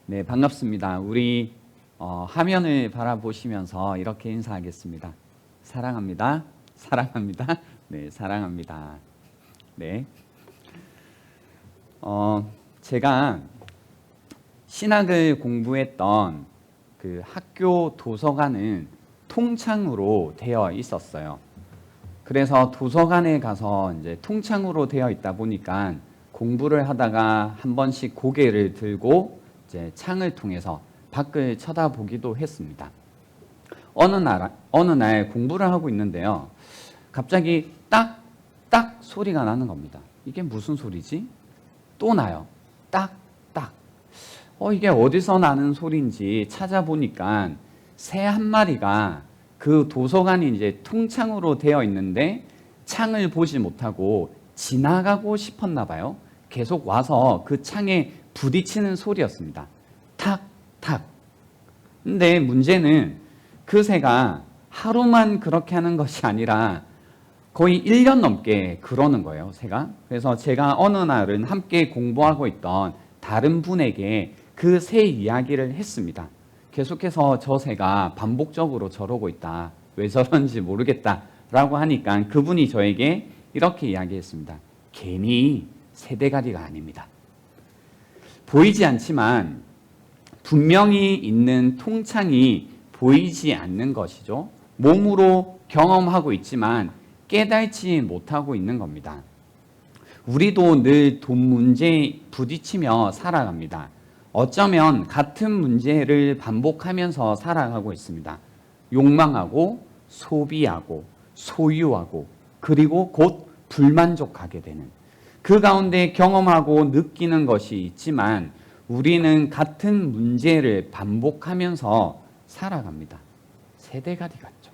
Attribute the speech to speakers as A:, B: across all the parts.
A: 네, 반갑습니다. 우리 화면을 바라보시면서 이렇게 인사하겠습니다. 사랑합니다. 사랑합니다. 네, 사랑합니다. 네. 제가 신학을 공부했던 그 학교 도서관은 통창으로 되어 있었어요. 그래서 도서관에 가서 이제 통창으로 되어 있다 보니까 공부를 하다가 한 번씩 고개를 들고 이제 창을 통해서 밖을 쳐다보기도 했습니다. 어느 날 공부를 하고 있는데요. 갑자기 딱 소리가 나는 겁니다. 이게 무슨 소리지? 또 나요. 딱. 이게 어디서 나는 소리인지 찾아보니까 새 한 마리가 그 도서관이 이제 통창으로 되어 있는데 창을 보지 못하고 지나가고 싶었나 봐요. 계속 와서 그 창에 부딪히는 소리였습니다. 탁. 근데 문제는 그 새가 하루만 그렇게 하는 것이 아니라 거의 1년 넘게 그러는 거예요, 새가. 그래서 제가 어느 날은 함께 공부하고 있던 다른 분에게 그 새 이야기를 했습니다. 계속해서 저 새가 반복적으로 저러고 있다. 왜 저런지 모르겠다. 라고 하니까 그분이 저에게 이렇게 이야기했습니다. 괜히 새대가리가 아닙니다. 보이지 않지만 분명히 있는 통창이 보이지 않는 것이죠. 몸으로 경험하고 있지만 깨닫지 못하고 있는 겁니다. 우리도 늘 돈 문제에 부딪히며 살아갑니다. 어쩌면 같은 문제를 반복하면서 살아가고 있습니다. 욕망하고 소비하고 소유하고 그리고 곧 불만족하게 되는 그 가운데 경험하고 느끼는 것이 있지만 우리는 같은 문제를 반복하면서 살아갑니다. 새대가리 같죠.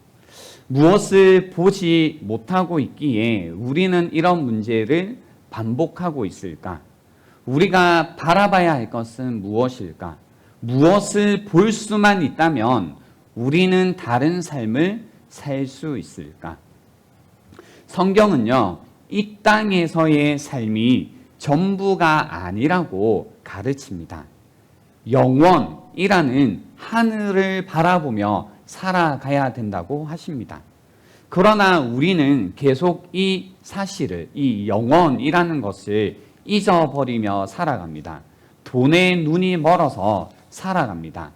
A: 무엇을 보지 못하고 있기에 우리는 이런 문제를 반복하고 있을까? 우리가 바라봐야 할 것은 무엇일까? 무엇을 볼 수만 있다면 우리는 다른 삶을 살 수 있을까? 성경은요, 이 땅에서의 삶이 전부가 아니라고 가르칩니다. 영원이라는 하늘을 바라보며 살아가야 된다고 하십니다. 그러나 우리는 계속 이 사실을, 이 영원이라는 것을 잊어버리며 살아갑니다. 돈에 눈이 멀어서 살아갑니다.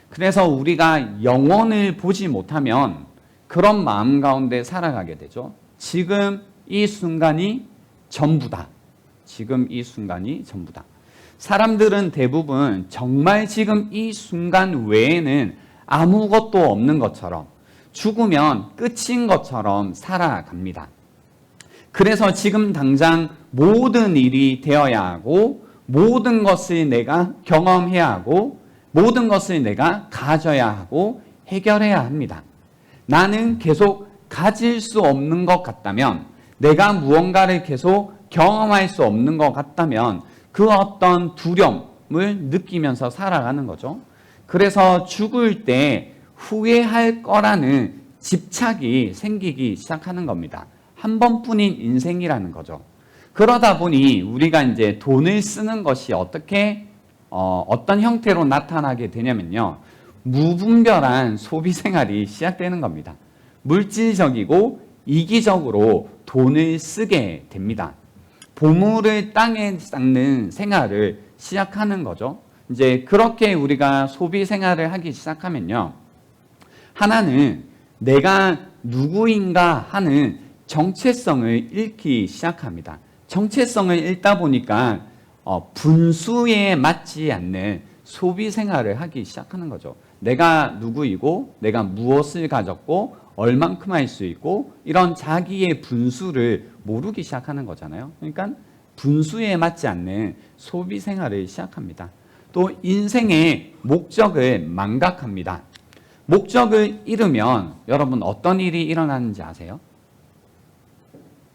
A: 그래서 우리가 영원을 보지 못하면 그런 마음 가운데 살아가게 되죠. 지금 이 순간이 전부다. 지금 이 순간이 전부다. 사람들은 대부분 정말 지금 이 순간 외에는 아무것도 없는 것처럼 죽으면 끝인 것처럼 살아갑니다. 그래서 지금 당장 모든 일이 되어야 하고 모든 것을 내가 경험해야 하고 모든 것을 내가 가져야 하고 해결해야 합니다. 나는 계속 가질 수 없는 것 같다면 내가 무언가를 계속 경험할 수 없는 것 같다면 그 어떤 두려움을 느끼면서 살아가는 거죠. 그래서 죽을 때 후회할 거라는 집착이 생기기 시작하는 겁니다. 한 번뿐인 인생이라는 거죠. 그러다 보니 우리가 이제 돈을 쓰는 것이 어떤 형태로 나타나게 되냐면요. 무분별한 소비 생활이 시작되는 겁니다. 물질적이고 이기적으로 돈을 쓰게 됩니다. 보물을 땅에 쌓는 생활을 시작하는 거죠. 이제 그렇게 우리가 소비 생활을 하기 시작하면요. 하나는 내가 누구인가 하는 정체성을 잃기 시작합니다. 정체성을 잃다 보니까 분수에 맞지 않는 소비 생활을 하기 시작하는 거죠. 내가 누구이고 내가 무엇을 가졌고 얼만큼 할 수 있고 이런 자기의 분수를 모르기 시작하는 거잖아요. 그러니까 분수에 맞지 않는 소비 생활을 시작합니다. 또 인생의 목적을 망각합니다. 목적을 잃으면 여러분 어떤 일이 일어나는지 아세요?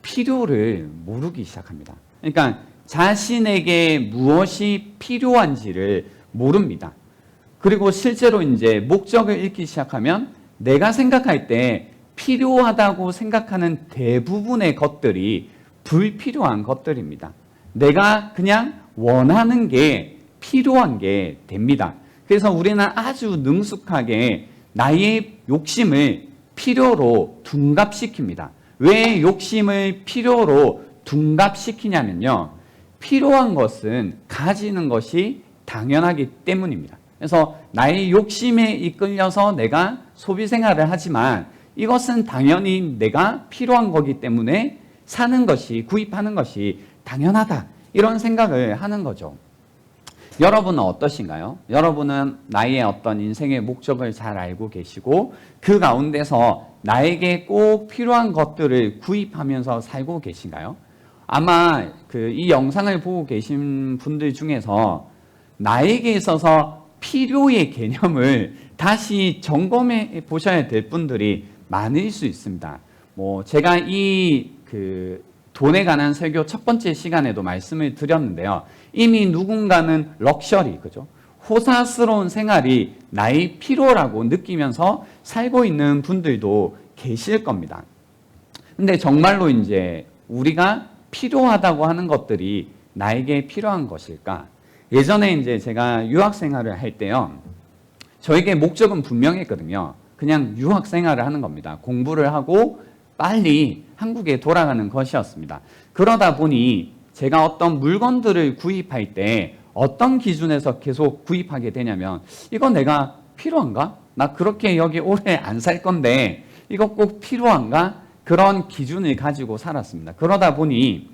A: 필요를 모르기 시작합니다. 그러니까 자신에게 무엇이 필요한지를 모릅니다. 그리고 실제로 이제 목적을 잃기 시작하면 내가 생각할 때 필요하다고 생각하는 대부분의 것들이 불필요한 것들입니다. 내가 그냥 원하는 게 필요한 게 됩니다. 그래서 우리는 아주 능숙하게 나의 욕심을 필요로 둔갑시킵니다. 왜 욕심을 필요로 둔갑시키냐면요. 필요한 것은 가지는 것이 당연하기 때문입니다. 그래서 나의 욕심에 이끌려서 내가 소비 생활을 하지만 이것은 당연히 내가 필요한 거기 때문에 사는 것이, 구입하는 것이 당연하다. 이런 생각을 하는 거죠. 여러분은 어떠신가요? 여러분은 나의 어떤 인생의 목적을 잘 알고 계시고 그 가운데서 나에게 꼭 필요한 것들을 구입하면서 살고 계신가요? 아마 이 영상을 보고 계신 분들 중에서 나에게 있어서 필요의 개념을 다시 점검해 보셔야 될 분들이 많을 수 있습니다. 제가 돈에 관한 설교 첫 번째 시간에도 말씀을 드렸는데요. 이미 누군가는 럭셔리, 그죠? 호사스러운 생활이 나의 필요라고 느끼면서 살고 있는 분들도 계실 겁니다. 근데 정말로 이제 우리가 필요하다고 하는 것들이 나에게 필요한 것일까? 예전에 이제 제가 유학 생활을 할 때요. 저에게 목적은 분명했거든요. 그냥 유학 생활을 하는 겁니다. 공부를 하고 빨리 한국에 돌아가는 것이었습니다. 그러다 보니 제가 어떤 물건들을 구입할 때 어떤 기준에서 계속 구입하게 되냐면 이거 내가 필요한가? 나 그렇게 여기 오래 안 살 건데 이거 꼭 필요한가? 그런 기준을 가지고 살았습니다. 그러다 보니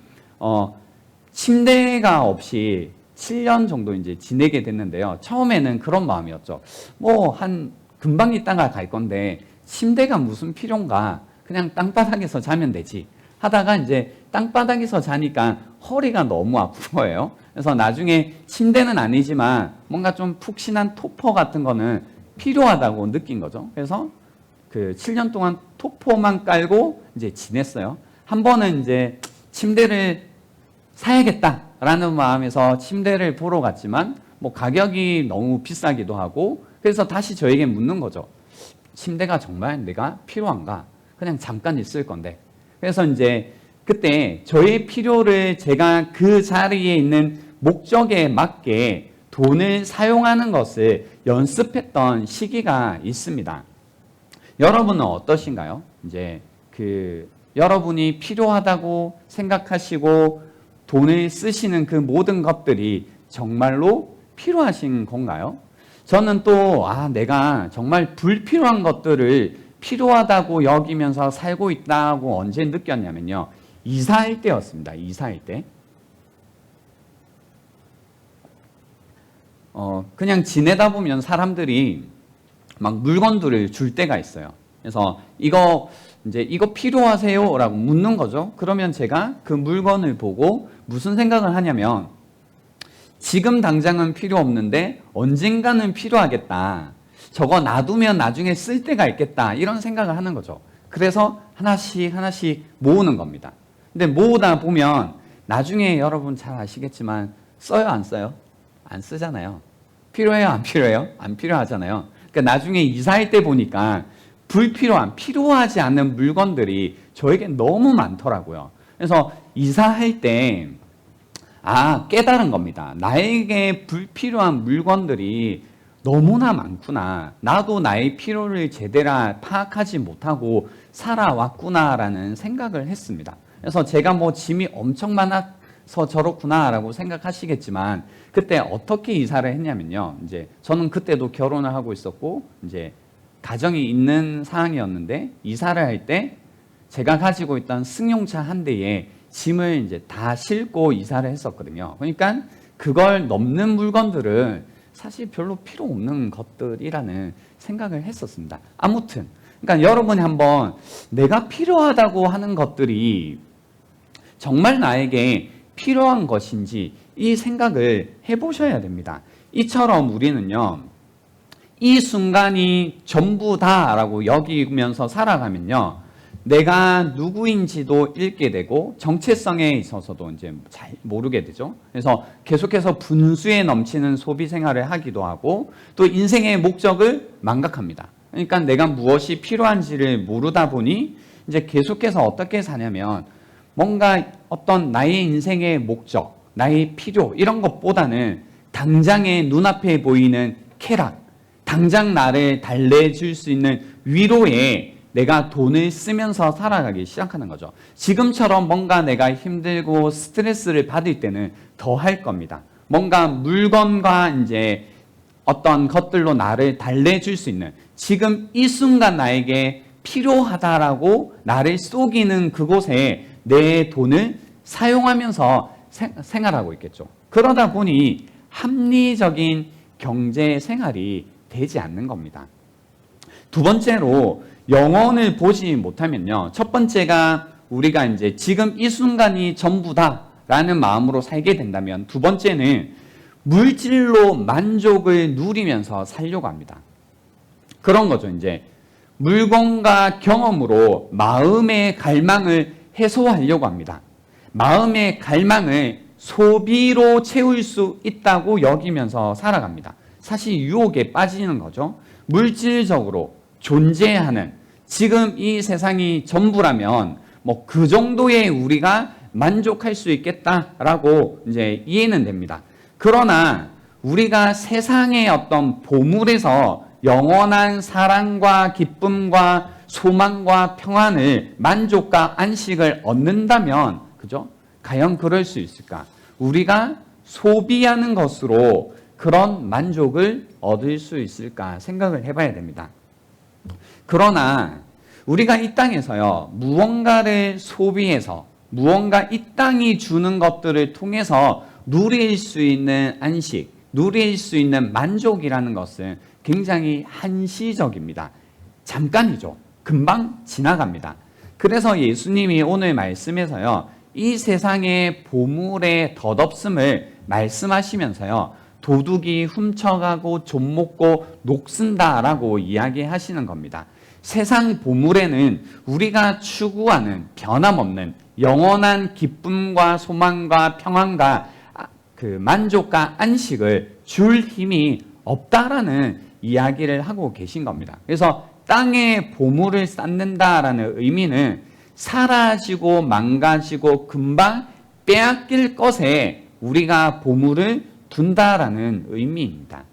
A: 침대가 없이 7년 정도 이제 지내게 됐는데요. 처음에는 그런 마음이었죠. 금방 있다가 갈 건데 침대가 무슨 필요인가? 그냥 땅바닥에서 자면 되지. 하다가 이제 땅바닥에서 자니까 허리가 너무 아픈 거예요. 그래서 나중에 침대는 아니지만 뭔가 좀 푹신한 토퍼 같은 거는 필요하다고 느낀 거죠. 그래서 7년 동안 토퍼만 깔고 이제 지냈어요. 한 번은 이제 침대를 사야겠다라는 마음에서 침대를 보러 갔지만 가격이 너무 비싸기도 하고 그래서 다시 저에게 묻는 거죠. 침대가 정말 내가 필요한가? 그냥 잠깐 있을 건데. 그래서 이제 그때 저의 필요를 제가 그 자리에 있는 목적에 맞게 돈을 사용하는 것을 연습했던 시기가 있습니다. 여러분은 어떠신가요? 이제 여러분이 필요하다고 생각하시고 돈을 쓰시는 그 모든 것들이 정말로 필요하신 건가요? 저는 또 내가 정말 불필요한 것들을 필요하다고 여기면서 살고 있다고 언제 느꼈냐면요. 이사할 때였습니다. 이사할 때. 그냥 지내다 보면 사람들이 막 물건들을 줄 때가 있어요. 그래서 이거 필요하세요? 라고 묻는 거죠. 그러면 제가 그 물건을 보고 무슨 생각을 하냐면 지금 당장은 필요 없는데 언젠가는 필요하겠다. 저거 놔두면 나중에 쓸 때가 있겠다. 이런 생각을 하는 거죠. 그래서 하나씩 모으는 겁니다. 근데 모으다 보면 나중에 여러분 잘 아시겠지만 써요, 안 써요? 안 쓰잖아요. 필요해요, 안 필요해요? 안 필요하잖아요. 그러니까 나중에 이사할 때 보니까 필요하지 않는 물건들이 저에게 너무 많더라고요. 그래서 이사할 때 깨달은 겁니다. 나에게 불필요한 물건들이 너무나 많구나. 나도 나의 필요를 제대로 파악하지 못하고 살아왔구나라는 생각을 했습니다. 그래서 제가 짐이 엄청 많아서 저렇구나라고 생각하시겠지만 그때 어떻게 이사를 했냐면요. 이제 저는 그때도 결혼을 하고 있었고 이제 가정이 있는 상황이었는데 이사를 할 때 제가 가지고 있던 승용차 한 대에 짐을 이제 다 싣고 이사를 했었거든요. 그러니까 그걸 넘는 물건들은 사실 별로 필요 없는 것들이라는 생각을 했었습니다. 아무튼 그러니까 여러분이 한번 내가 필요하다고 하는 것들이 정말 나에게 필요한 것인지 이 생각을 해보셔야 됩니다. 이처럼 우리는요. 이 순간이 전부다라고 여기면서 살아가면요. 내가 누구인지도 잃게 되고 정체성에 있어서도 이제 잘 모르게 되죠. 그래서 계속해서 분수에 넘치는 소비 생활을 하기도 하고 또 인생의 목적을 망각합니다. 그러니까 내가 무엇이 필요한지를 모르다 보니 이제 계속해서 어떻게 사냐면 뭔가 어떤 나의 인생의 목적, 나의 필요 이런 것보다는 당장의 눈앞에 보이는 쾌락, 당장 나를 달래줄 수 있는 위로에 내가 돈을 쓰면서 살아가기 시작하는 거죠. 지금처럼 뭔가 내가 힘들고 스트레스를 받을 때는 더 할 겁니다. 뭔가 물건과 이제 어떤 것들로 나를 달래줄 수 있는, 지금 이 순간 나에게 필요하다라고 나를 쏘기는 그곳에 내 돈을 사용하면서 생활하고 있겠죠. 그러다 보니 합리적인 경제 생활이 되지 않는 겁니다. 두 번째로 영혼을 보지 못하면요. 첫 번째가 우리가 이제 지금 이 순간이 전부다라는 마음으로 살게 된다면, 두 번째는 물질로 만족을 누리면서 살려고 합니다. 그런 거죠. 이제 물건과 경험으로 마음의 갈망을 해소하려고 합니다. 마음의 갈망을 소비로 채울 수 있다고 여기면서 살아갑니다. 사실 유혹에 빠지는 거죠. 물질적으로 존재하는, 지금 이 세상이 전부라면 뭐 그 정도의 우리가 만족할 수 있겠다라고 이제 이해는 됩니다. 그러나 우리가 세상의 어떤 보물에서 영원한 사랑과 기쁨과 소망과 평안을, 만족과 안식을 얻는다면, 그죠? 과연 그럴 수 있을까? 우리가 소비하는 것으로 그런 만족을 얻을 수 있을까 생각을 해봐야 됩니다. 그러나 우리가 이 땅에서요, 무언가를 소비해서, 무언가 이 땅이 주는 것들을 통해서 누릴 수 있는 안식, 누릴 수 있는 만족이라는 것은 굉장히 한시적입니다. 잠깐이죠. 금방 지나갑니다. 그래서 예수님이 오늘 말씀에서요, 이 세상의 보물의 덧없음을 말씀하시면서요, 도둑이 훔쳐가고 좀먹고 녹슨다라고 이야기하시는 겁니다. 세상 보물에는 우리가 추구하는 변함없는 영원한 기쁨과 소망과 평안과 그 만족과 안식을 줄 힘이 없다라는 이야기를 하고 계신 겁니다. 그래서 땅에 보물을 쌓는다라는 의미는 사라지고 망가지고 금방 빼앗길 것에 우리가 보물을 둔다라는 의미입니다.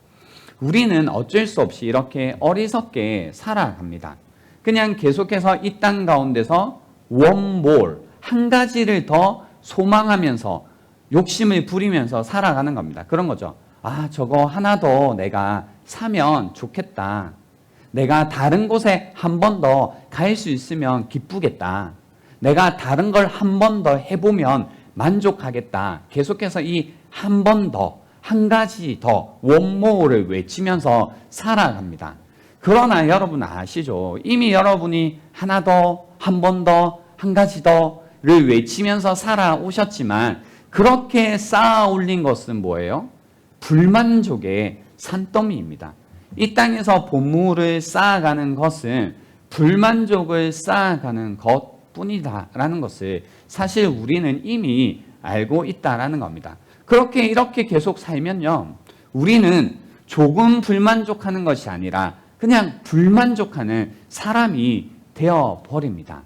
A: 우리는 어쩔 수 없이 이렇게 어리석게 살아갑니다. 그냥 계속해서 이 땅 가운데서 one more, 한 가지를 더 소망하면서 욕심을 부리면서 살아가는 겁니다. 그런 거죠. 아, 저거 하나 더 내가 사면 좋겠다. 내가 다른 곳에 한 번 더 갈 수 있으면 기쁘겠다. 내가 다른 걸 한 번 더 해보면 만족하겠다. 계속해서 이 한 번 더, 한 가지 더, 원모를 외치면서 살아갑니다. 그러나 여러분 아시죠? 이미 여러분이 하나 더, 한 번 더, 한 가지 더를 외치면서 살아오셨지만, 그렇게 쌓아 올린 것은 뭐예요? 불만족의 산더미입니다. 이 땅에서 보물을 쌓아가는 것은 불만족을 쌓아가는 것뿐이다라는 것을 사실 우리는 이미 알고 있다라는 겁니다. 그렇게 이렇게 계속 살면요, 우리는 조금 불만족하는 것이 아니라 그냥 불만족하는 사람이 되어버립니다.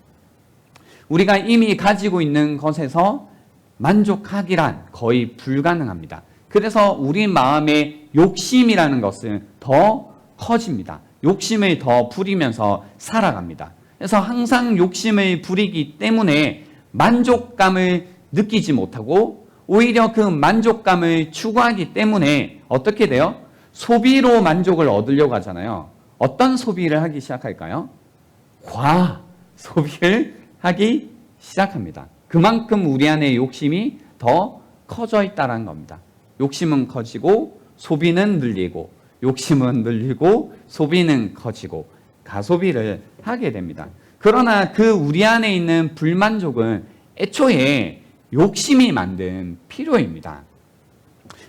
A: 우리가 이미 가지고 있는 것에서 만족하기란 거의 불가능합니다. 그래서 우리 마음의 욕심이라는 것은 더 커집니다. 욕심을 더 부리면서 살아갑니다. 그래서 항상 욕심을 부리기 때문에 만족감을 느끼지 못하고, 오히려 그 만족감을 추구하기 때문에 어떻게 돼요? 소비로 만족을 얻으려고 하잖아요. 어떤 소비를 하기 시작할까요? 과하 소비를 하기 시작합니다. 그만큼 우리 안에 욕심이 더 커져 있다는 겁니다. 욕심은 커지고 소비는 늘리고, 욕심은 늘리고 소비는 커지고 가소비를 하게 됩니다. 그러나 그 우리 안에 있는 불만족은 애초에 욕심이 만든 필요입니다.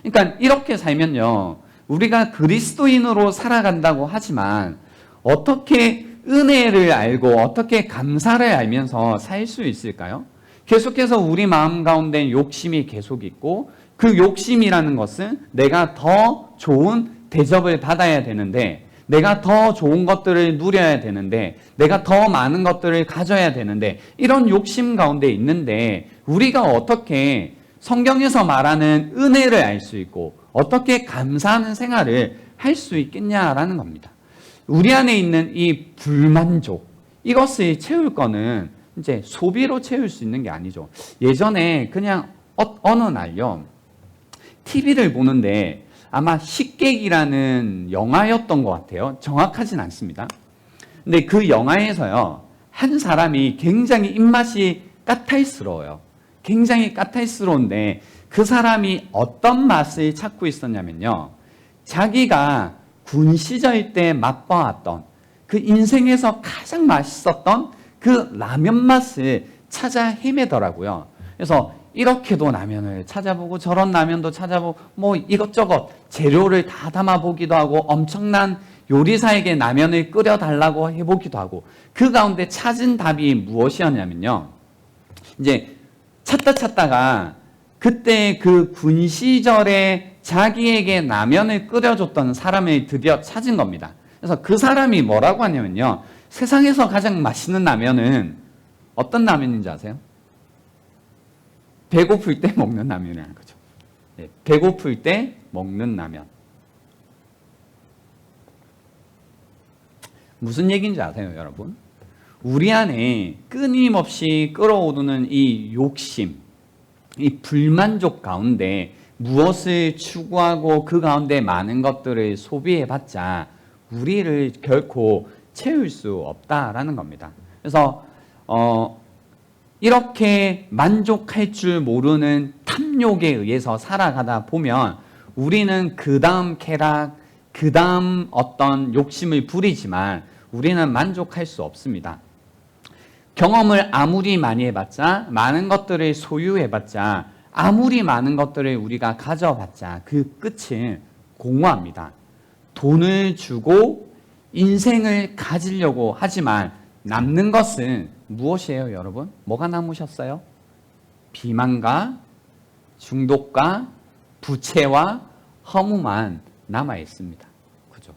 A: 그러니까 이렇게 살면요, 우리가 그리스도인으로 살아간다고 하지만 어떻게 은혜를 알고 어떻게 감사를 알면서 살 수 있을까요? 계속해서 우리 마음 가운데 욕심이 계속 있고, 그 욕심이라는 것은 내가 더 좋은 대접을 받아야 되는데, 내가 더 좋은 것들을 누려야 되는데, 내가 더 많은 것들을 가져야 되는데, 이런 욕심 가운데 있는데 우리가 어떻게 성경에서 말하는 은혜를 알 수 있고 어떻게 감사하는 생활을 할 수 있겠냐라는 겁니다. 우리 안에 있는 이 불만족, 이것을 채울 거는 이제 소비로 채울 수 있는 게 아니죠. 예전에 그냥 어느 날요, TV를 보는데 아마 식객이라는 영화였던 것 같아요. 정확하진 않습니다. 근데 그 영화에서요, 한 사람이 굉장히 입맛이 까탈스러워요. 굉장히 까탈스러운데 그 사람이 어떤 맛을 찾고 있었냐면요, 자기가 군 시절 때 맛봐왔던 그 인생에서 가장 맛있었던 그 라면 맛을 찾아 헤매더라고요. 그래서 이렇게도 라면을 찾아보고 저런 라면도 찾아보고 뭐 이것저것 재료를 다 담아보기도 하고 엄청난 요리사에게 라면을 끓여달라고 해보기도 하고, 그 가운데 찾은 답이 무엇이었냐면요, 이제 찾다가 그때 그 군 시절에 자기에게 라면을 끓여줬던 사람을 드디어 찾은 겁니다. 그래서 그 사람이 뭐라고 하냐면요, 세상에서 가장 맛있는 라면은 어떤 라면인지 아세요? 배고플 때 먹는 라면이라는 거죠. 네, 배고플 때 먹는 라면. 무슨 얘기인지 아세요, 여러분? 우리 안에 끊임없이 끌어오르는 이 욕심, 이 불만족 가운데 무엇을 추구하고 그 가운데 많은 것들을 소비해봤자 우리를 결코 채울 수 없다라는 겁니다. 그래서 이렇게 만족할 줄 모르는 탐욕에 의해서 살아가다 보면 우리는 그 다음 쾌락, 그 다음 어떤 욕심을 부리지만 우리는 만족할 수 없습니다. 경험을 아무리 많이 해봤자, 많은 것들을 소유해봤자, 아무리 많은 것들을 우리가 가져봤자 그 끝은 공허합니다. 돈을 주고 인생을 가지려고 하지만 남는 것은 무엇이에요, 여러분? 뭐가 남으셨어요? 비만과 중독과 부채와 허무만 남아 있습니다. 그죠?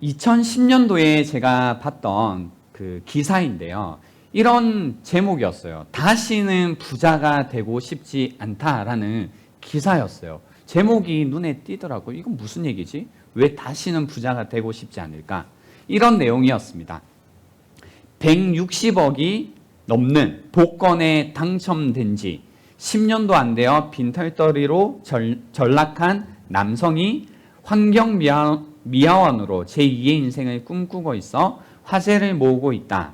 A: 2010년도에 제가 봤던 그 기사인데요, 이런 제목이었어요. 다시는 부자가 되고 싶지 않다라는 기사였어요. 제목이 눈에 띄더라고요. 이건 무슨 얘기지? 왜 다시는 부자가 되고 싶지 않을까? 이런 내용이었습니다. 160억이 넘는 복권에 당첨된 지 10년도 안 되어 빈털터리로 전락한 남성이 환경미화원으로 제2의 인생을 꿈꾸고 있어 화제를 모으고 있다.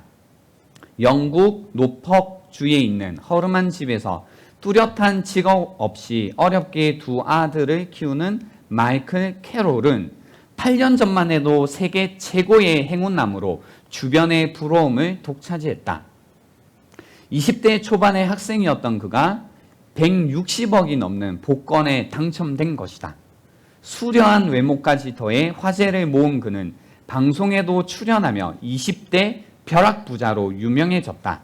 A: 영국 노퍽주에 있는 허름한 집에서 뚜렷한 직업 없이 어렵게 두 아들을 키우는 마이클 캐롤은 8년 전만 해도 세계 최고의 행운남으로 주변의 부러움을 독차지했다. 20대 초반의 학생이었던 그가 160억이 넘는 복권에 당첨된 것이다. 수려한 외모까지 더해 화제를 모은 그는 방송에도 출연하며 20대 벼락부자로 유명해졌다.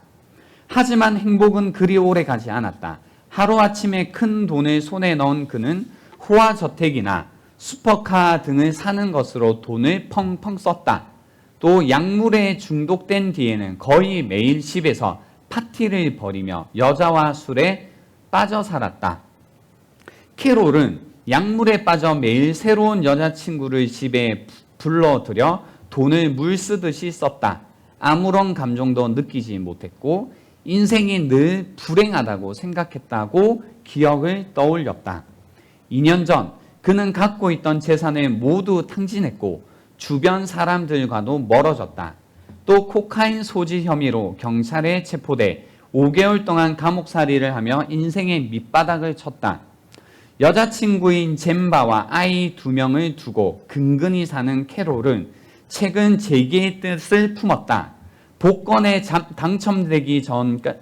A: 하지만 행복은 그리 오래 가지 않았다. 하루아침에 큰 돈을 손에 넣은 그는 호화저택이나 슈퍼카 등을 사는 것으로 돈을 펑펑 썼다. 또 약물에 중독된 뒤에는 거의 매일 집에서 파티를 벌이며 여자와 술에 빠져 살았다. 캐롤은 약물에 빠져 매일 새로운 여자친구를 집에 불러들여 돈을 물 쓰듯이 썼다. 아무런 감정도 느끼지 못했고 인생이 늘 불행하다고 생각했다고 기억을 떠올렸다. 2년 전 그는 갖고 있던 재산을 모두 탕진했고 주변 사람들과도 멀어졌다. 또 코카인 소지 혐의로 경찰에 체포돼 5개월 동안 감옥살이를 하며 인생의 밑바닥을 쳤다. 여자친구인 젬바와 아이 2명을 두고 근근히 사는 캐롤은 최근 재기의 뜻을 품었다. 복권에 당첨되기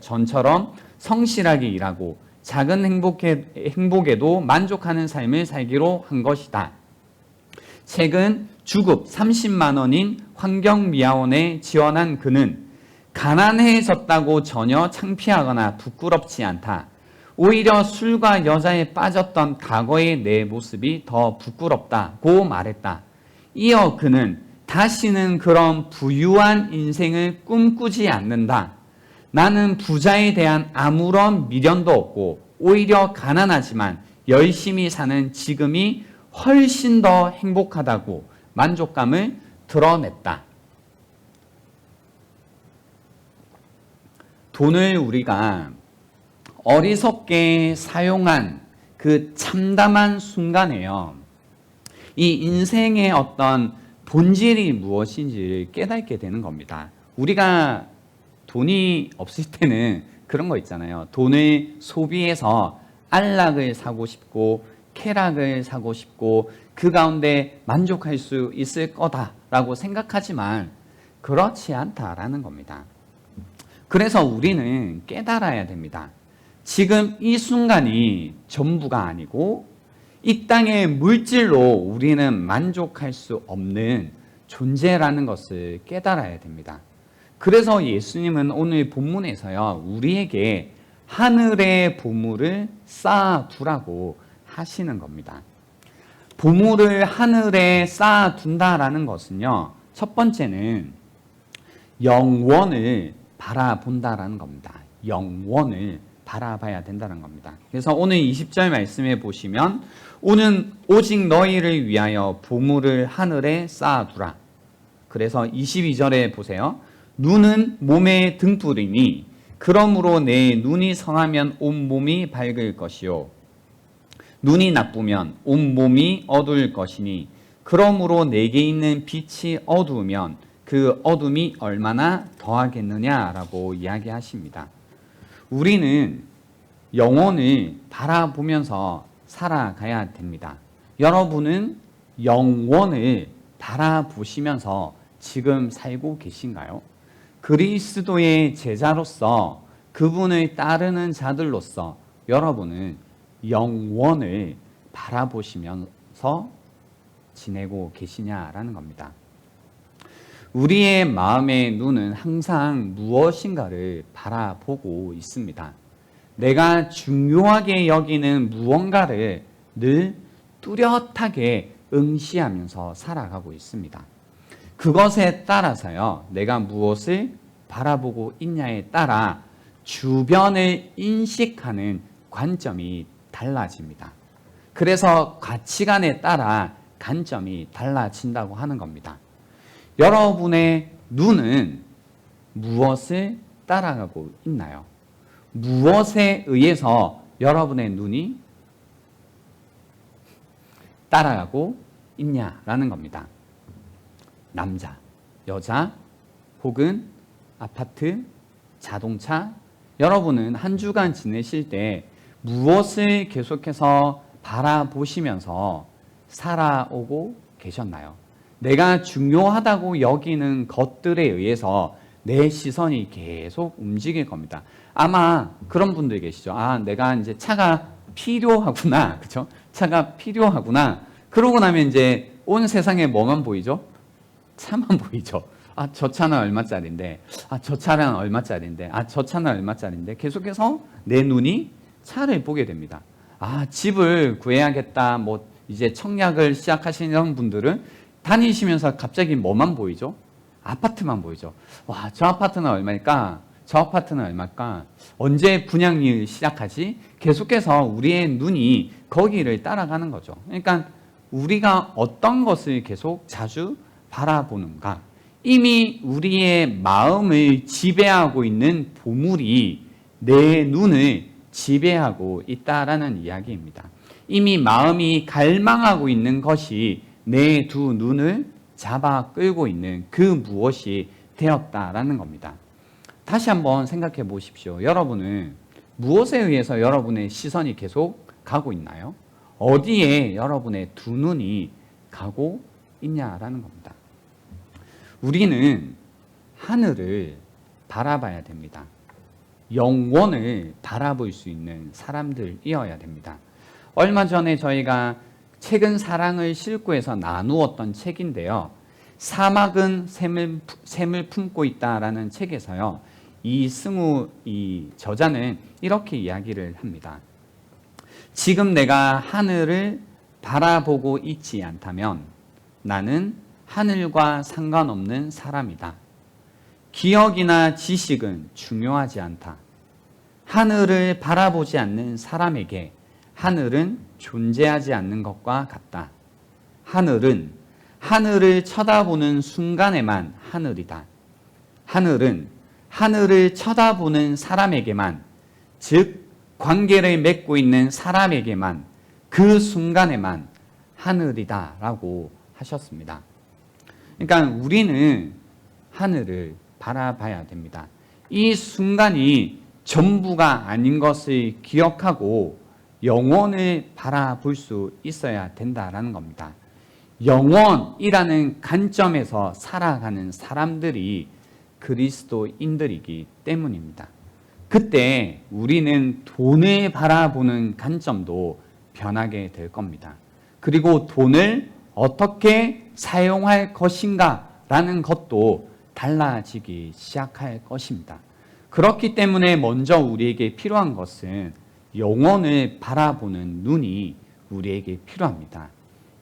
A: 전처럼 성실하게 일하고 작은 행복에도 만족하는 삶을 살기로 한 것이다. 최근 주급 30만 원인 환경미화원에 지원한 그는 가난해졌다고 전혀 창피하거나 부끄럽지 않다. 오히려 술과 여자에 빠졌던 과거의 내 모습이 더 부끄럽다고 말했다. 이어 그는 다시는 그런 부유한 인생을 꿈꾸지 않는다. 나는 부자에 대한 아무런 미련도 없고 오히려 가난하지만 열심히 사는 지금이 훨씬 더 행복하다고 만족감을 드러냈다. 돈을 우리가 어리석게 사용한 그 참담한 순간에요, 이 인생의 어떤 본질이 무엇인지를 깨닫게 되는 겁니다. 우리가 돈이 없을 때는 그런 거 있잖아요. 돈을 소비해서 안락을 사고 싶고 쾌락을 사고 싶고 그 가운데 만족할 수 있을 거다라고 생각하지만 그렇지 않다라는 겁니다. 그래서 우리는 깨달아야 됩니다. 지금 이 순간이 전부가 아니고 이 땅의 물질로 우리는 만족할 수 없는 존재라는 것을 깨달아야 됩니다. 그래서 예수님은 오늘 본문에서요, 우리에게 하늘의 보물을 쌓아두라고 하시는 겁니다. 보물을 하늘에 쌓아둔다라는 것은요, 첫 번째는 영원을 바라본다라는 겁니다. 영원을 바라봐야 된다는 겁니다. 그래서 오늘 20절 말씀에 보시면 오는 오직 너희를 위하여 보물을 하늘에 쌓아두라. 그래서 22절에 보세요. 눈은 몸의 등불이니 그러므로 내 눈이 성하면 온몸이 밝을 것이요 눈이 나쁘면 온몸이 어두울 것이니 그러므로 내게 있는 빛이 어두우면 그 어둠이 얼마나 더하겠느냐라고 이야기하십니다. 우리는 영혼을 바라보면서 살아가야 됩니다. 여러분은 영혼을 바라보시면서 지금 살고 계신가요? 그리스도의 제자로서 그분을 따르는 자들로서 여러분은 영혼을 바라보시면서 지내고 계시냐라는 겁니다. 우리의 마음의 눈은 항상 무엇인가를 바라보고 있습니다. 내가 중요하게 여기는 무언가를 늘 뚜렷하게 응시하면서 살아가고 있습니다. 그것에 따라서요, 내가 무엇을 바라보고 있냐에 따라 주변을 인식하는 관점이 달라집니다. 그래서 가치관에 따라 관점이 달라진다고 하는 겁니다. 여러분의 눈은 무엇을 따라가고 있나요? 무엇에 의해서 여러분의 눈이 따라가고 있냐라는 겁니다. 남자, 여자, 혹은 아파트, 자동차, 여러분은 한 주간 지내실 때 무엇을 계속해서 바라보시면서 살아오고 계셨나요? 내가 중요하다고 여기는 것들에 의해서 내 시선이 계속 움직일 겁니다. 아마 그런 분들 계시죠. 아, 내가 이제 차가 필요하구나. 그쵸? 차가 필요하구나. 그러고 나면 이제 온 세상에 뭐만 보이죠? 차만 보이죠. 아, 저 차는 얼마짜린데. 아, 저 차는 얼마짜린데. 아, 저 차는 얼마짜린데. 계속해서 내 눈이 차를 보게 됩니다. 아, 집을 구해야겠다. 뭐 이제 청약을 시작하시는 분들은 다니시면서 갑자기 뭐만 보이죠? 아파트만 보이죠. 와, 저 아파트는 얼마일까? 저 아파트는 얼마일까? 언제 분양일 시작하지? 계속해서 우리의 눈이 거기를 따라가는 거죠. 그러니까 우리가 어떤 것을 계속 자주 바라보는가? 이미 우리의 마음을 지배하고 있는 보물이 내 눈을 지배하고 있다라는 이야기입니다. 이미 마음이 갈망하고 있는 것이 내 두 눈을 잡아 끌고 있는 그 무엇이 되었다라는 겁니다. 다시 한번 생각해 보십시오. 여러분은 무엇에 의해서 여러분의 시선이 계속 가고 있나요? 어디에 여러분의 두 눈이 가고 있냐라는 겁니다. 우리는 하늘을 바라봐야 됩니다. 영원을 바라볼 수 있는 사람들이어야 됩니다. 얼마 전에 저희가 책은 사랑을 싣고 해서 나누었던 책인데요. 사막은 샘을 품고 있다라는 책에서요, 이승우 이 저자는 이렇게 이야기를 합니다. 지금 내가 하늘을 바라보고 있지 않다면 나는 하늘과 상관없는 사람이다. 기억이나 지식은 중요하지 않다. 하늘을 바라보지 않는 사람에게 하늘은 존재하지 않는 것과 같다. 하늘은 하늘을 쳐다보는 순간에만 하늘이다. 하늘은 하늘을 쳐다보는 사람에게만, 즉 관계를 맺고 있는 사람에게만 그 순간에만 하늘이다 라고 하셨습니다. 그러니까 우리는 하늘을 바라봐야 됩니다. 이 순간이 전부가 아닌 것을 기억하고 영원을 바라볼 수 있어야 된다라는 겁니다. 영원이라는 관점에서 살아가는 사람들이 그리스도인들이기 때문입니다. 그때 우리는 돈을 바라보는 관점도 변하게 될 겁니다. 그리고 돈을 어떻게 사용할 것인가 라는 것도 달라지기 시작할 것입니다. 그렇기 때문에 먼저 우리에게 필요한 것은 영혼을 바라보는 눈이 우리에게 필요합니다.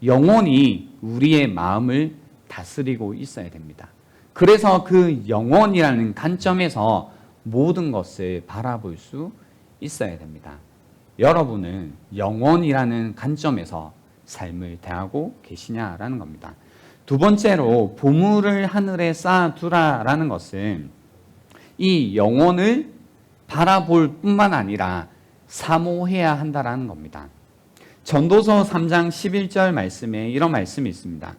A: 영혼이 우리의 마음을 다스리고 있어야 됩니다. 그래서 그 영혼이라는 관점에서 모든 것을 바라볼 수 있어야 됩니다. 여러분은 영혼이라는 관점에서 삶을 대하고 계시냐라는 겁니다. 두 번째로 보물을 하늘에 쌓아두라라는 것은 이 영혼을 바라볼 뿐만 아니라 사모해야 한다라는 겁니다. 전도서 3장 11절 말씀에 이런 말씀이 있습니다.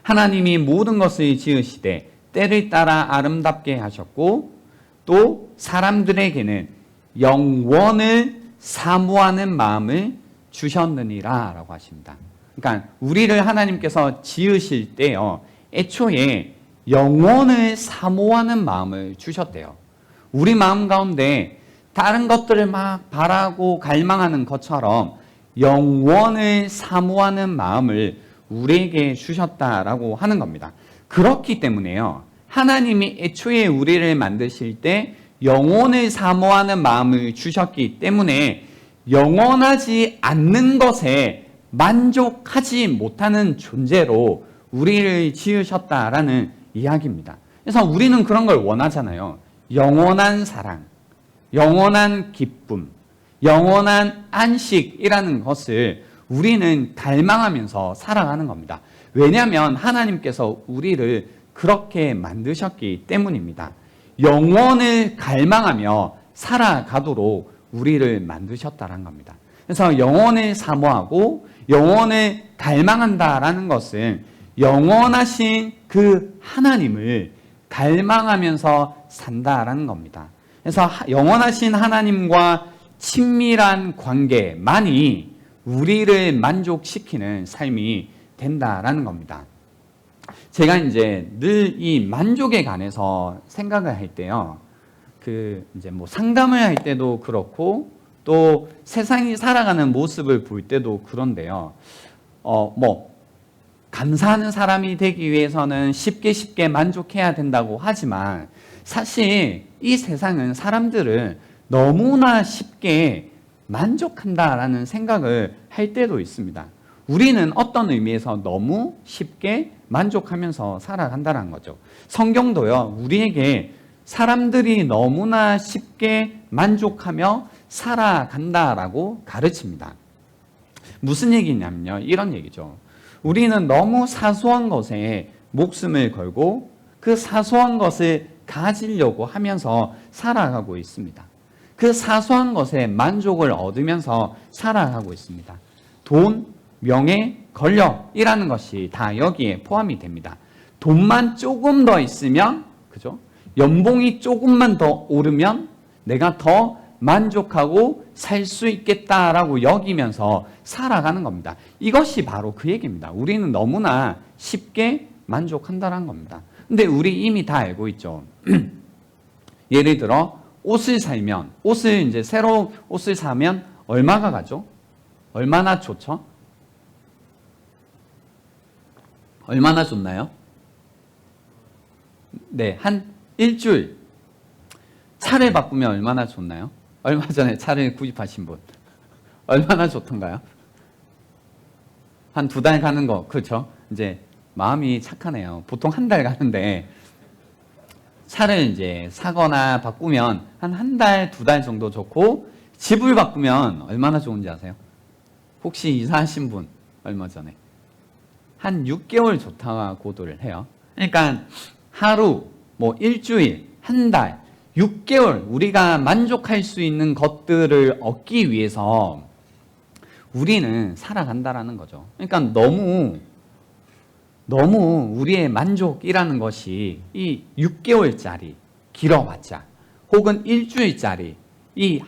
A: 하나님이 모든 것을 지으시되 때를 따라 아름답게 하셨고 또 사람들에게는 영원을 사모하는 마음을 주셨느니라 라고 하십니다. 그러니까 우리를 하나님께서 지으실 때요, 애초에 영원을 사모하는 마음을 주셨대요. 우리 마음 가운데 다른 것들을 막 바라고 갈망하는 것처럼 영원을 사모하는 마음을 우리에게 주셨다라고 하는 겁니다. 그렇기 때문에요, 하나님이 애초에 우리를 만드실 때 영원을 사모하는 마음을 주셨기 때문에 영원하지 않는 것에 만족하지 못하는 존재로 우리를 지으셨다라는 이야기입니다. 그래서 우리는 그런 걸 원하잖아요. 영원한 사랑, 영원한 기쁨, 영원한 안식이라는 것을 우리는 갈망하면서 살아가는 겁니다. 왜냐하면 하나님께서 우리를 그렇게 만드셨기 때문입니다. 영원을 갈망하며 살아가도록 우리를 만드셨다는 겁니다. 그래서 영원을 사모하고 영원을 갈망한다라는 것은 영원하신 그 하나님을 갈망하면서 산다라는 겁니다. 그래서 영원하신 하나님과 친밀한 관계만이 우리를 만족시키는 삶이 된다라는 겁니다. 제가 이제 늘 이 만족에 관해서 생각을 할 때요, 이제 뭐 상담을 할 때도 그렇고 또 세상이 살아가는 모습을 볼 때도 그런데요, 감사하는 사람이 되기 위해서는 쉽게 만족해야 된다고 하지만 사실 이 세상은 사람들을 너무나 쉽게 만족한다라는 생각을 할 때도 있습니다. 우리는 어떤 의미에서 너무 쉽게 만족하면서 살아간다는 거죠. 성경도요, 우리에게 사람들이 너무나 쉽게 만족하며 살아간다라고 가르칩니다. 무슨 얘기냐면요, 이런 얘기죠. 우리는 너무 사소한 것에 목숨을 걸고 그 사소한 것을 가지려고 하면서 살아가고 있습니다. 그 사소한 것에 만족을 얻으면서 살아가고 있습니다. 돈, 명예, 권력이라는 것이 다 여기에 포함이 됩니다. 돈만 조금 더 있으면, 그죠? 연봉이 조금만 더 오르면 내가 더 만족하고 살 수 있겠다라고 여기면서 살아가는 겁니다. 이것이 바로 그 얘기입니다. 우리는 너무나 쉽게 만족한다는 겁니다. 근데 우리 이미 다 알고 있죠. 예를 들어 옷을 살면, 이제 새로운 옷을 사면 얼마가 가죠? 얼마나 좋죠? 얼마나 좋나요? 네, 한 일주일. 차를 바꾸면 얼마나 좋나요? 얼마 전에 차를 구입하신 분. 얼마나 좋던가요? 한 2달 가는 거, 그렇죠? 이제 마음이 착하네요. 보통 한 달 가는데 차를 이제 사거나 바꾸면 한 달, 2달 정도 좋고, 집을 바꾸면 얼마나 좋은지 아세요? 혹시 이사하신 분 얼마 전에 한 6개월 좋다고들 해요. 그러니까 하루, 뭐 일주일, 한 달, 6개월 우리가 만족할 수 있는 것들을 얻기 위해서 우리는 살아간다라는 거죠. 그러니까 너무 우리의 만족이라는 것이 이 6개월짜리 길어봤자 혹은 일주일짜리 이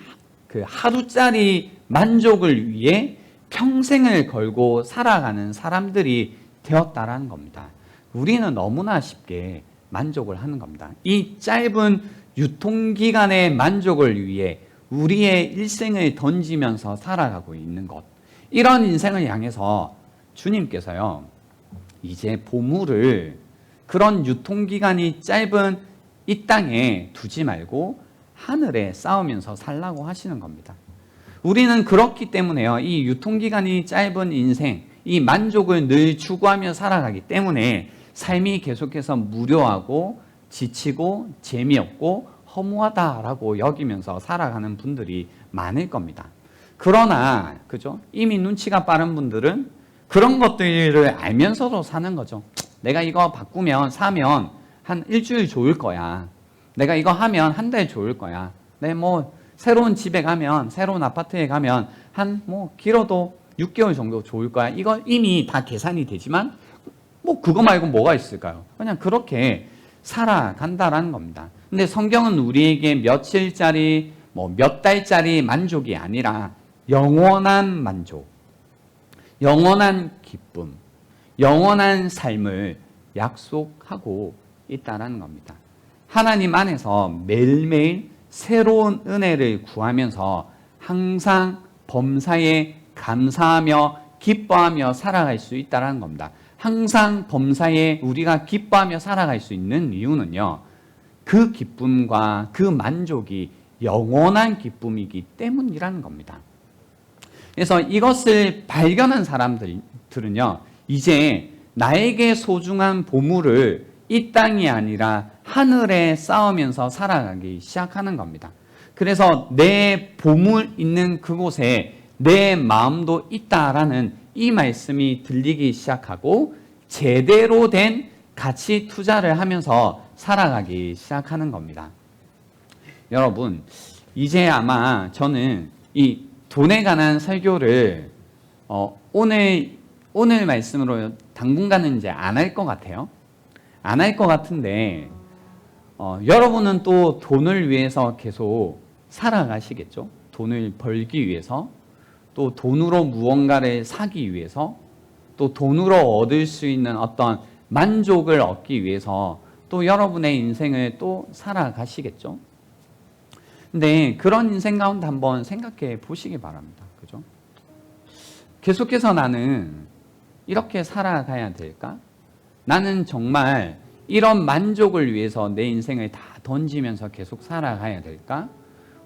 A: 그 하루짜리 만족을 위해 평생을 걸고 살아가는 사람들이 되었다라는 겁니다. 우리는 너무나 쉽게 만족을 하는 겁니다. 이 짧은 유통기간의 만족을 위해 우리의 일생을 던지면서 살아가고 있는 것, 이런 인생을 향해서 주님께서요, 이제 보물을 그런 유통기간이 짧은 이 땅에 두지 말고 하늘에 쌓으면서 살라고 하시는 겁니다. 우리는 그렇기 때문에요, 이 유통기간이 짧은 인생, 이 만족을 늘 추구하며 살아가기 때문에 삶이 계속해서 무료하고 지치고 재미없고 허무하다라고 여기면서 살아가는 분들이 많을 겁니다. 그러나 그죠? 이미 눈치가 빠른 분들은 그런 것들을 알면서도 사는 거죠. 내가 이거 바꾸면 사면 한 일주일 좋을 거야. 내가 이거 하면 한 달 좋을 거야. 내 뭐 새로운 집에 가면, 새로운 아파트에 가면 한 뭐 길어도 6개월 정도 좋을 거야. 이거 이미 다 계산이 되지만 뭐 그거 말고 뭐가 있을까요? 그냥 그렇게 살아간다라는 겁니다. 근데 성경은 우리에게 며칠짜리, 뭐 몇 달짜리 만족이 아니라 영원한 만족, 영원한 기쁨, 영원한 삶을 약속하고 있다는 겁니다. 하나님 안에서 매일매일 새로운 은혜를 구하면서 항상 범사에 감사하며 기뻐하며 살아갈 수 있다는 겁니다. 항상 범사에 우리가 기뻐하며 살아갈 수 있는 이유는요, 그 기쁨과 그 만족이 영원한 기쁨이기 때문이라는 겁니다. 그래서 이것을 발견한 사람들은요, 이제 나에게 소중한 보물을 이 땅이 아니라 하늘에 쌓으면서 살아가기 시작하는 겁니다. 그래서 내 보물 있는 그곳에 내 마음도 있다라는 이 말씀이 들리기 시작하고 제대로 된 가치 투자를 하면서 살아가기 시작하는 겁니다. 여러분, 이제 아마 저는 이 돈에 관한 설교를 오늘 말씀으로 당분간은 이제 안 할 것 같아요. 안 할 것 같은데 여러분은 또 돈을 위해서 계속 살아가시겠죠? 돈을 벌기 위해서, 또 돈으로 무언가를 사기 위해서, 또 돈으로 얻을 수 있는 어떤 만족을 얻기 위해서 또 여러분의 인생을 또 살아가시겠죠? 근데 그런 인생 가운데 한번 생각해 보시기 바랍니다. 그죠? 계속해서 나는 이렇게 살아가야 될까? 나는 정말 이런 만족을 위해서 내 인생을 다 던지면서 계속 살아가야 될까?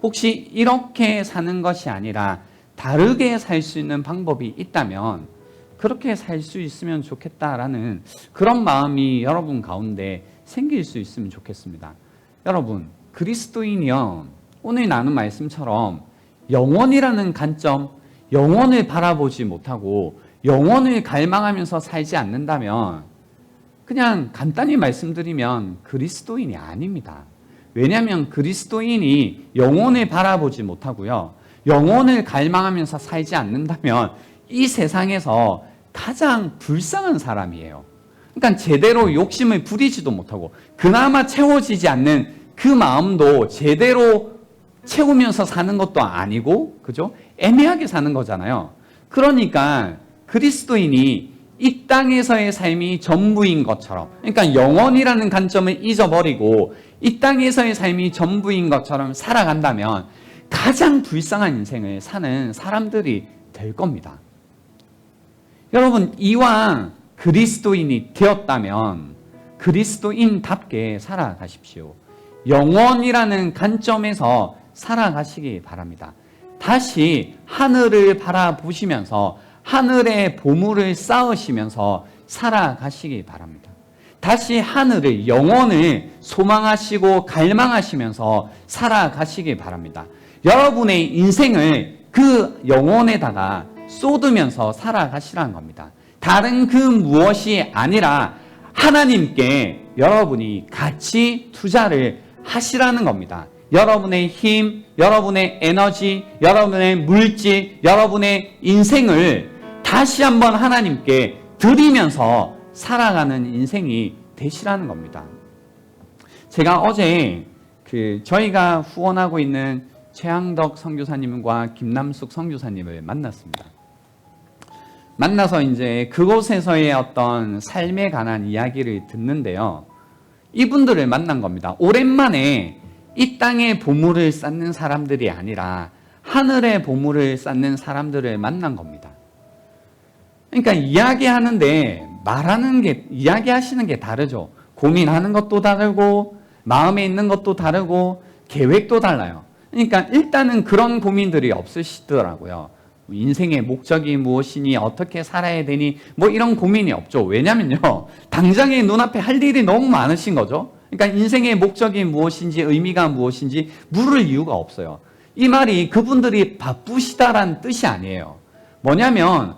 A: 혹시 이렇게 사는 것이 아니라 다르게 살 수 있는 방법이 있다면 그렇게 살 수 있으면 좋겠다라는 그런 마음이 여러분 가운데 생길 수 있으면 좋겠습니다. 여러분, 그리스도인이요, 오늘 나눈 말씀처럼 영원이라는 관점, 영원을 바라보지 못하고 영원을 갈망하면서 살지 않는다면 그냥 간단히 말씀드리면 그리스도인이 아닙니다. 왜냐하면 그리스도인이 영혼을 바라보지 못하고요, 영혼을 갈망하면서 살지 않는다면 이 세상에서 가장 불쌍한 사람이에요. 그러니까 제대로 욕심을 부리지도 못하고 그나마 채워지지 않는 그 마음도 제대로 채우면서 사는 것도 아니고, 그죠? 애매하게 사는 거잖아요. 그러니까 그리스도인이 이 땅에서의 삶이 전부인 것처럼, 그러니까 영원이라는 관점을 잊어버리고 이 땅에서의 삶이 전부인 것처럼 살아간다면 가장 불쌍한 인생을 사는 사람들이 될 겁니다. 여러분, 이왕 그리스도인이 되었다면 그리스도인답게 살아가십시오. 영원이라는 관점에서 살아가시기 바랍니다. 다시 하늘을 바라보시면서 하늘의 보물을 쌓으시면서 살아가시기 바랍니다. 다시 하늘을, 영원을 소망하시고 갈망하시면서 살아가시기 바랍니다. 여러분의 인생을 그 영혼에다가 쏟으면서 살아가시라는 겁니다. 다른 그 무엇이 아니라 하나님께 여러분이 같이 투자를 하시라는 겁니다. 여러분의 힘, 여러분의 에너지, 여러분의 물질, 여러분의 인생을 다시 한번 하나님께 드리면서 살아가는 인생이 되시라는 겁니다. 제가 어제 저희가 후원하고 있는 최항덕 선교사님과 김남숙 선교사님을 만났습니다. 만나서 이제 그곳에서의 어떤 삶에 관한 이야기를 듣는데요. 이분들을 만난 겁니다. 오랜만에 이 땅의 보물을 쌓는 사람들이 아니라 하늘의 보물을 쌓는 사람들을 만난 겁니다. 그러니까 이야기하는데 이야기하시는 게 다르죠. 고민하는 것도 다르고 마음에 있는 것도 다르고 계획도 달라요. 그러니까 일단은 그런 고민들이 없으시더라고요. 인생의 목적이 무엇이니, 어떻게 살아야 되니, 뭐 이런 고민이 없죠. 왜냐면요, 당장에 눈앞에 할 일이 너무 많으신 거죠. 그러니까 인생의 목적이 무엇인지, 의미가 무엇인지 물을 이유가 없어요. 이 말이 그분들이 바쁘시다라는 뜻이 아니에요. 뭐냐면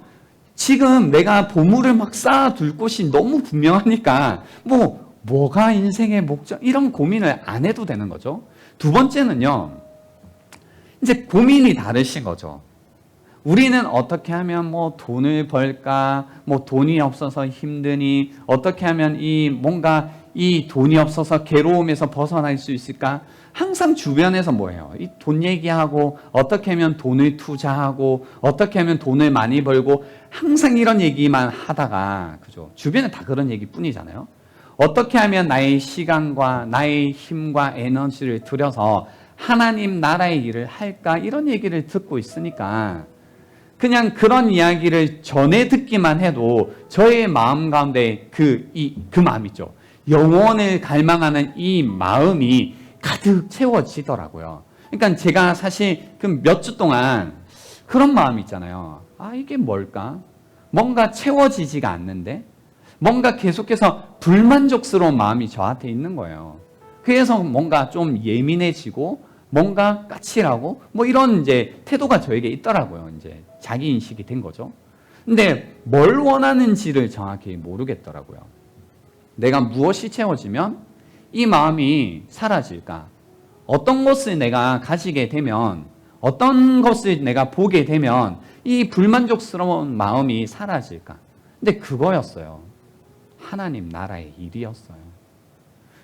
A: 지금 내가 보물을 막 쌓아둘 곳이 너무 분명하니까 뭐가 인생의 목적, 이런 고민을 안 해도 되는 거죠. 두 번째는요, 이제 고민이 다르신 거죠. 우리는 어떻게 하면 돈을 벌까, 돈이 없어서 힘드니, 어떻게 하면 이 돈이 없어서 괴로움에서 벗어날 수 있을까? 항상 주변에서 뭐예요? 이 돈 얘기하고, 어떻게 하면 돈을 투자하고, 어떻게 하면 돈을 많이 벌고, 항상 이런 얘기만 하다가, 그죠? 주변에 다 그런 얘기 뿐이잖아요. 어떻게 하면 나의 시간과 나의 힘과 에너지를 들여서 하나님 나라의 일을 할까? 이런 얘기를 듣고 있으니까, 그냥 그런 이야기를 전해 듣기만 해도 저의 마음 가운데 그 마음 있죠. 영원을 갈망하는 이 마음이 가득 채워지더라고요. 그러니까 제가 사실 그 몇 주 동안 그런 마음이 있잖아요. 이게 뭘까? 뭔가 채워지지가 않는데? 뭔가 계속해서 불만족스러운 마음이 저한테 있는 거예요. 그래서 뭔가 좀 예민해지고 뭔가 까칠하고 이런 이제 태도가 저에게 있더라고요. 이제 자기 인식이 된 거죠. 근데 뭘 원하는지를 정확히 모르겠더라고요. 내가 무엇이 채워지면 이 마음이 사라질까? 어떤 것을 내가 가지게 되면, 어떤 것을 내가 보게 되면 이 불만족스러운 마음이 사라질까? 근데 그거였어요. 하나님 나라의 일이었어요.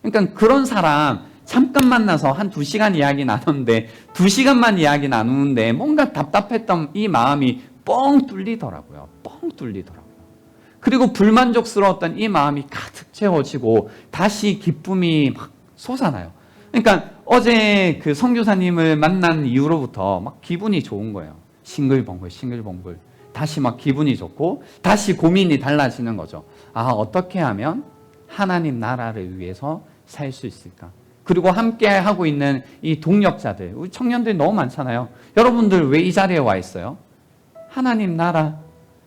A: 그러니까 그런 사람 잠깐 만나서 한 2시간 이야기 나눴는데 2시간만 이야기 나누는데 뭔가 답답했던 이 마음이 뻥 뚫리더라고요. 뻥 뚫리더라고요. 그리고 불만족스러웠던 이 마음이 가득 채워지고 다시 기쁨이 막 솟아나요. 그러니까 어제 그 선교사님을 만난 이후로부터 막 기분이 좋은 거예요. 싱글벙글 싱글벙글. 다시 막 기분이 좋고 다시 고민이 달라지는 거죠. 어떻게 하면 하나님 나라를 위해서 살 수 있을까? 그리고 함께 하고 있는 이 동력자들, 우리 청년들이 너무 많잖아요. 여러분들 왜 이 자리에 와 있어요? 하나님 나라,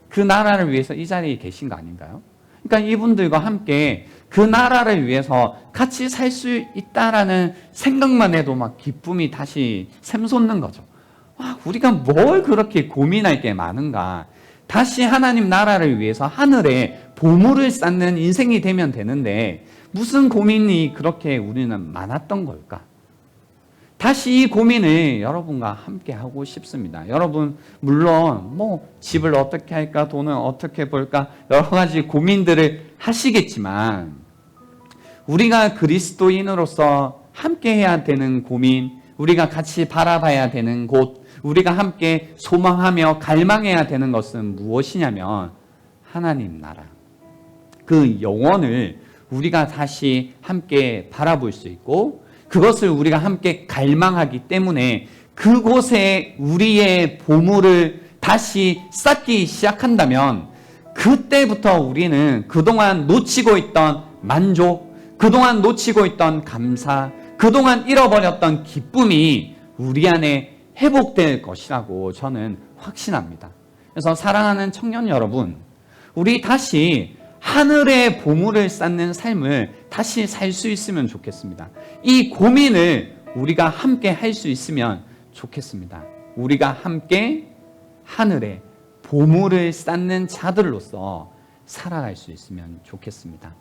A: 그 나라를 위해서 이 자리에 계신 거 아닌가요? 그러니까 이분들과 함께 그 나라를 위해서 같이 살 수 있다라는 생각만 해도 막 기쁨이 다시 샘솟는 거죠. 우리가 뭘 그렇게 고민할 게 많은가? 다시 하나님 나라를 위해서 하늘에 보물을 쌓는 인생이 되면 되는데 무슨 고민이 그렇게 우리는 많았던 걸까? 다시 이 고민을 여러분과 함께 하고 싶습니다. 여러분 물론 집을 어떻게 할까, 돈을 어떻게 벌까 여러 가지 고민들을 하시겠지만 우리가 그리스도인으로서 함께 해야 되는 고민, 우리가 같이 바라봐야 되는 곳, 우리가 함께 소망하며 갈망해야 되는 것은 무엇이냐면 하나님 나라, 그 영원을 우리가 다시 함께 바라볼 수 있고 그것을 우리가 함께 갈망하기 때문에 그곳에 우리의 보물을 다시 쌓기 시작한다면 그때부터 우리는 그동안 놓치고 있던 만족, 그동안 놓치고 있던 감사, 그동안 잃어버렸던 기쁨이 우리 안에 회복될 것이라고 저는 확신합니다. 그래서 사랑하는 청년 여러분, 우리 다시 하늘의 보물을 쌓는 삶을 다시 살 수 있으면 좋겠습니다. 이 고민을 우리가 함께 할 수 있으면 좋겠습니다. 우리가 함께 하늘의 보물을 쌓는 자들로서 살아갈 수 있으면 좋겠습니다.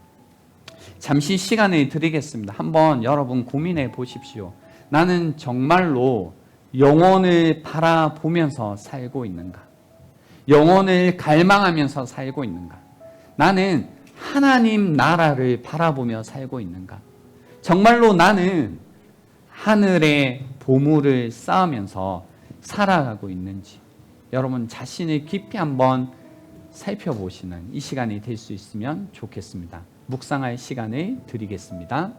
A: 잠시 시간을 드리겠습니다. 한번 여러분 고민해 보십시오. 나는 정말로 영혼을 바라보면서 살고 있는가? 영혼을 갈망하면서 살고 있는가? 나는 하나님 나라를 바라보며 살고 있는가? 정말로 나는 하늘의 보물을 쌓으면서 살아가고 있는지 여러분 자신을 깊이 한번 살펴보시는 이 시간이 될 수 있으면 좋겠습니다. 묵상할 시간을 드리겠습니다.